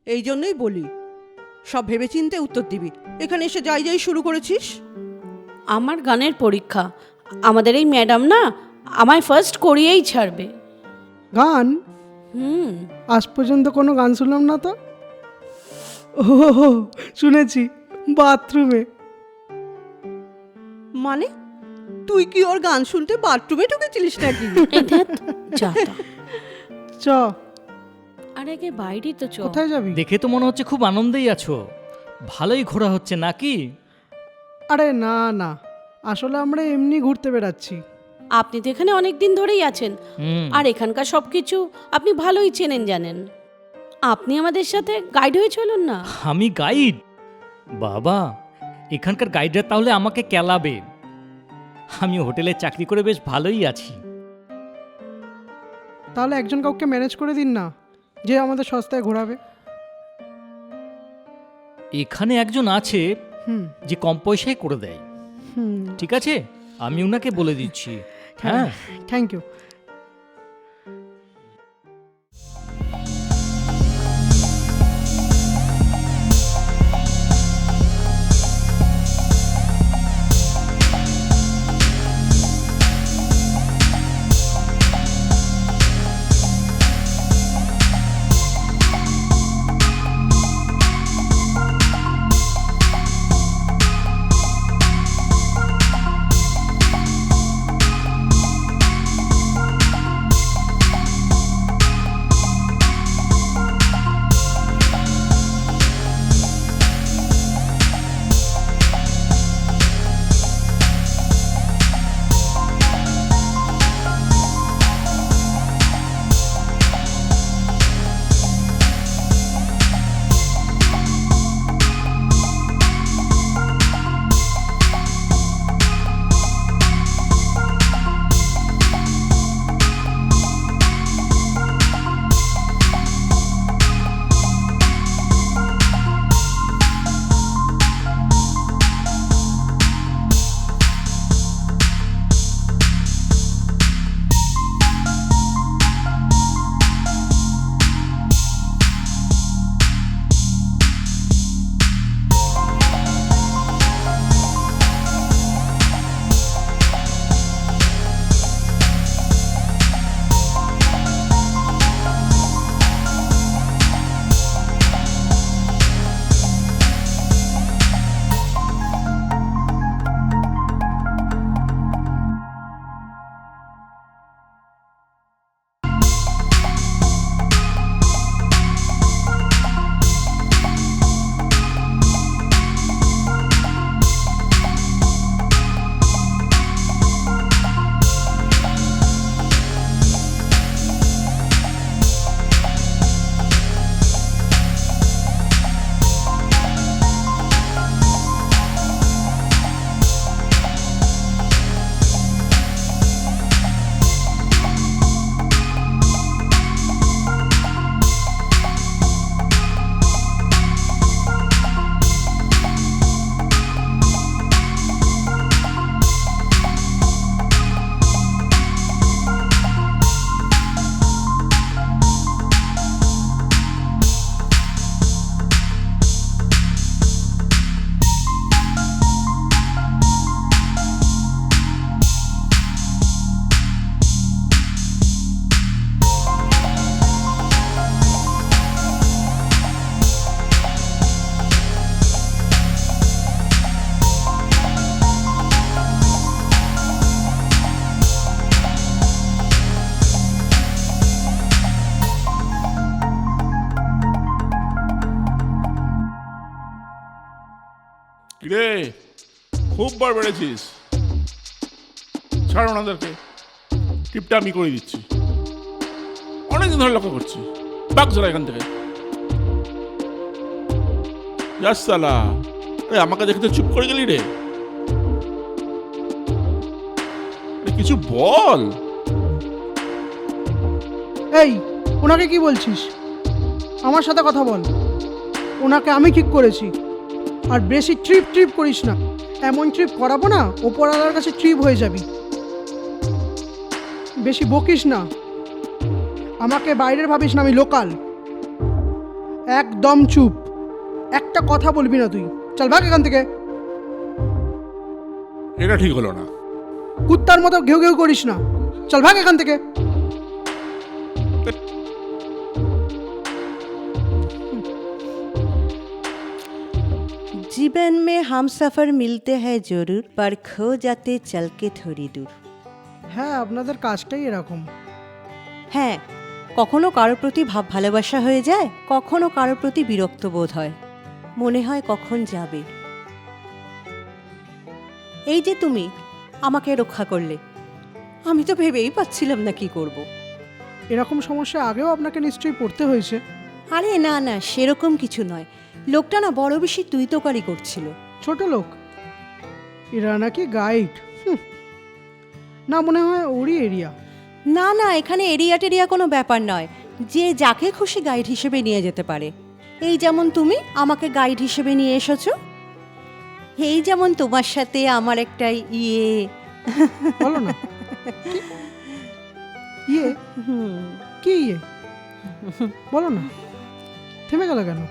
এই জন্যই বলি, সব ভেবেচিন্তে উত্তর দিবি। এখানে এসে যাই যাই শুরু করেছিস। আমার গানের পরীক্ষা, আমাদের এই ম্যাডাম না আমায় ফার্স্ট করিয়েই ছাড়বে। গান? আজ পর্যন্ত কোনো গান শুনলাম না তো। ও শুনেছি, বাথরুমে। মানে তুই কি ওর গান শুনতে বাথরুমে ঢুকেছিলিস নাকি? এই ধ্যাৎ, যা তা। চ, আরে আগে বাইরে তো চ। কোথায় যাবি? দেখে তো মনে হচ্ছে খুব আনন্দেই আছো, ভালোই ঘোরা হচ্ছে নাকি? আরে না না, আসলে আমরা এমনি ঘুরতে বেড়াচ্ছি। আপনি তো এখানে অনেক দিন ধরেই আছেন, আর এখানকার সবকিছু আপনি ভালোই চেনেন জানেন। আপনি আমাদের সাথে গাইড হয়ে চলুন না। আমি গাইড? বাবা, এখানকার গাইডরা তাহলে আমাকে কেলাবে। আমি হোটেলে চাকরি করে বেশ ভালোই আছি। তাহলে একজন কাউকে ম্যানেজ করে দিন না, যে আমাদের সস্তায় ঘোরাবে। এখানে একজন আছে যে কম পয়সায় করে দেয়। ঠিক আছে, আমি উনাকে বলে দিচ্ছি। হ্যাঁ, থ্যাংক ইউ। কিরে, খুব বার বেড়েছিস। ছাড় ওনাদেরকে, টিপটা আমি করে দিচ্ছি। অনেকদিন ধরে লক্ষ্য করছি। বাক চলা এখান থেকে। যাস সালা। আরে আমাকে দেখে তো চুপ করে গেলি রে। কিছু বল। এই, ওনাকে কি বলছিস? আমার সাথে কথা বল। ওনাকে আমি ঠিক করেছি। আর বেশি ট্রিপ করিস না। এমন ট্রিপ করাবো না, ওপরওয়ালার কাছে ট্রিপ হয়ে যাবি। বেশি বকিস না। আমাকে বাইরের ভাবিস না, আমি লোকাল। একদম চুপ, একটা কথা বলবি না তুই। চল ভাগ এখান থেকে। এটা ঠিক হলো না। কুত্তার মতো ঘেউ ঘেউ করিস না, চল ভাগ এখান থেকে। जीवन में हम सफर मिलते हैं जरूर पर खो जाते चल के थोड़ी दूर। হ্যাঁ, আপনাদের কাজটাই এরকম। হ্যাঁ, কখনো কারোর প্রতি ভাব ভালোবাসা হয়ে যায়, কখনো কারোর প্রতি বিরক্ত বোধ হয়, মনে হয় কখন যাবে। এই যে তুমি আমাকে রক্ষা করলে, আমি তো ভেবেই পাচ্ছিলাম না কি করব। এরকম সমস্যা আগেও আপনাকে নিশ্চয়ই পড়তে হয়েছে। আরে না না, সেরকম কিছু নয়। লোকটা না বড় বেশি তুই তোকারি করছিল। ছোট লোক, এরা নাকি গাইড। না, মনে হয় ওরই এরিয়া। না না, এখানে এরিয়া টেরিয়া কোনো ব্যাপার নয়, যে যাকে খুশি গাইড হিসেবে নিয়ে যেতে পারে। এই যেমন তুমি আমাকে গাইড হিসেবে নিয়ে এসেছো, এই যেমন তোমার সাথে আমার একটা বলো না। ইয়ে কি ইয়ে? বলো না, থেমে গেল কেন?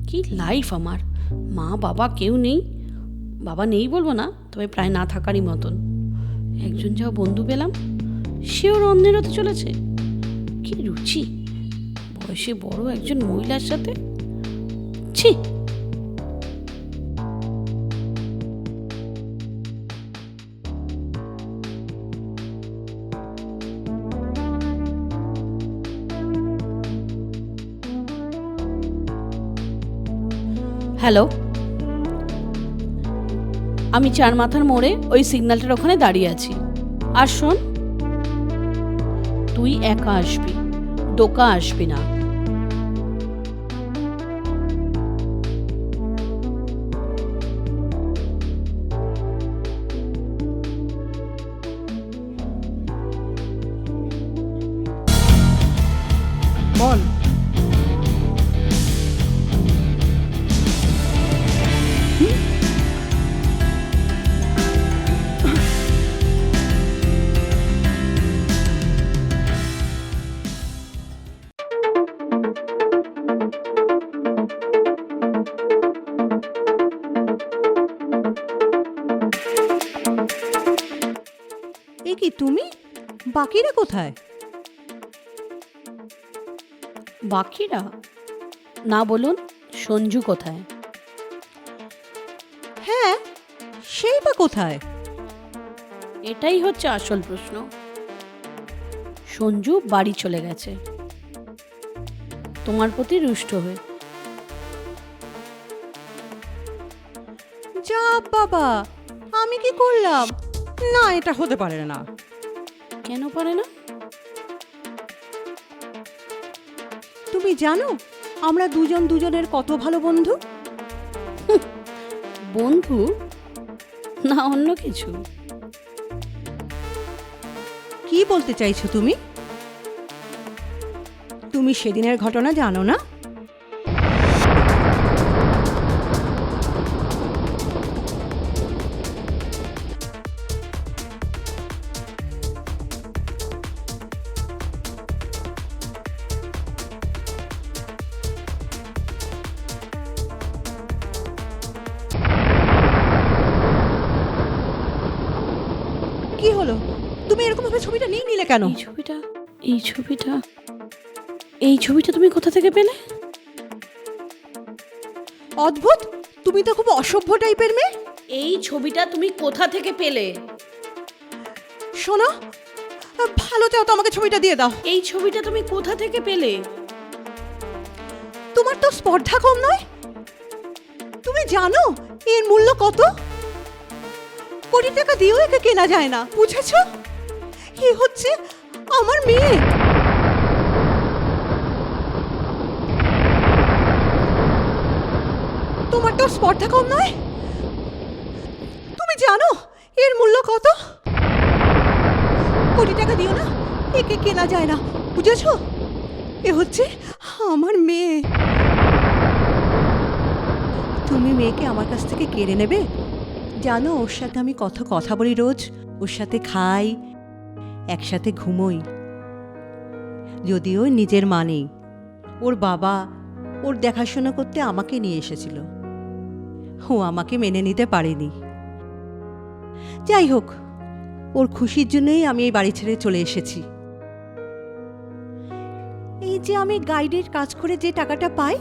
কি লাইফ আমার, মা বাবা কেউ নেই। বাবা নেই বলবো না, তবে প্রায় না থাকারই মতন। একজন যাও বন্ধু পেলাম, সেও অন্যের হতে চলেছে। কি রুচি বয়সে বড় একজন মহিলার সাথে, ছি। হ্যালো, আমি চার মাথার মোড়ে ওই সিগন্যালটার ওখানে দাঁড়িয়ে আছি। আর শোন, তুই একা আসবি, দোকা আসবি না। বল। এ কি তুমি? বাকিরা কোথায়? বাকিরা? না, বলুন, সঞ্জু কোথায়? হ্যাঁ, সেই বা কোথায়? এটাই হচ্ছে আসল প্রশ্ন। সঞ্জু বাড়ি চলে গেছে তোমার প্রতি রুষ্ট হয়ে। যা বাবা, আমি কি করলাম? না, এটা হতে পারে না। কেন পারে না? তুমি জানো আমরা দুজন দুজনের কত ভালো বন্ধু। বন্ধু না অন্য কিছু? কি বলতে চাইছো তুমি? তুমি সেদিনের ঘটনা জানো না? কি হলো? তুমি এরকম ভাবে ছবিটা নিয়ে নিলে কেন? এই ছবিটা তুমি কোথা থেকে পেলে? অদ্ভুত, তুমি তো খুব অসভ্য টাইপের মেয়ে। এই ছবিটা তুমি কোথা থেকে পেলে? শোনো, ভালো চাও তো আমাকে ছবিটা দিয়ে দাও। এই ছবিটা তুমি কোথা থেকে পেলে? তোমার তো স্পর্ধা কম নয়। তুমি জানো এর মূল্য কত? কোটি টাকা দিয়েও একে কেনা যায় না, বুঝেছো? এ হচ্ছে আমার মেয়ে। তোমার তো স্পর্ধা কম নয়। তুমি জানো এর মূল্য কত? কোটি টাকা দিও না, একে কেনা যায় না, বুঝেছো? এ হচ্ছে আমার মেয়ে। তুমি মেয়েকে আমার কাছ থেকে কেড়ে নেবে? জানো ওর সাথে আমি কত কথা বলি রোজ, ওর সাথে খাই, একসাথে ঘুমোই। যদিও নিজের মা নেই, ওর বাবা ওর দেখাশোনা করতে আমাকে নিয়ে এসেছিল। ও আমাকে মেনে নিতে পারেনি। যাই হোক, ওর খুশির জন্যই আমি এই বাড়ি ছেড়ে চলে এসেছি। এই যে আমি গাইডের কাজ করে যে টাকাটা পাই,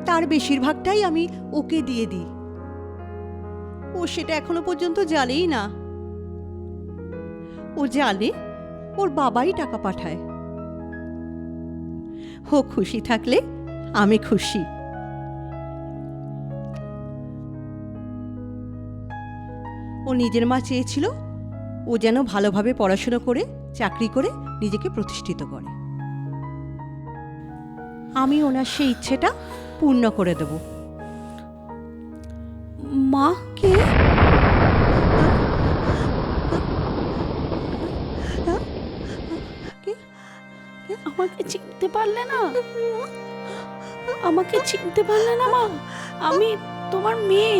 তার বেশিরভাগটাই আমি ওকে দিয়ে দিই। ও সেটা এখনো পর্যন্ত জানেই না। ও জানে ওর বাবাই টাকা পাঠায়। ও খুশি থাকলে আমি খুশি। ও নিজের মা চেয়েছিল ও যেন ভালোভাবে পড়াশোনা করে চাকরি করে নিজেকে প্রতিষ্ঠিত করে। আমি ওনার সেই ইচ্ছেটা পূর্ণ করে দেব। মা? কে? আমাকে চিনতে পারলে না? আমাকে চিনতে পারলে না মা? আমি তোমার মেয়ে।